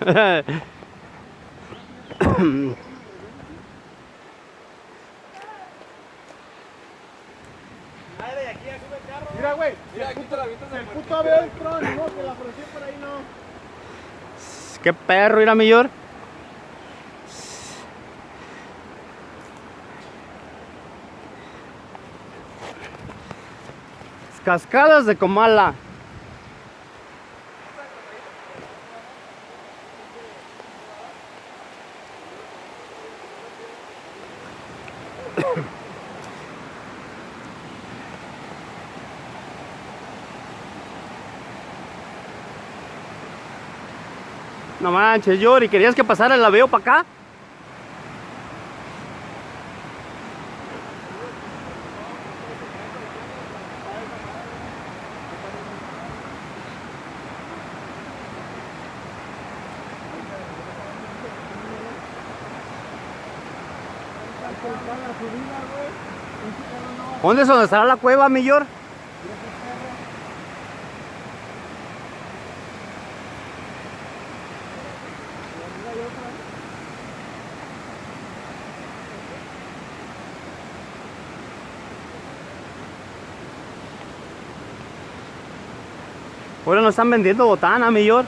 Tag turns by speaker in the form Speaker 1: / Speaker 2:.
Speaker 1: Mira, güey, el puto avión Tron, no, que la presión por ahí no.
Speaker 2: Qué perro, mira, mayor. Cascadas de Comala. No manches, Yori, ¿querías que pasara el avión para acá? ¿Dónde es donde estará la cueva, mayor? Ahora nos están vendiendo botana, mayor.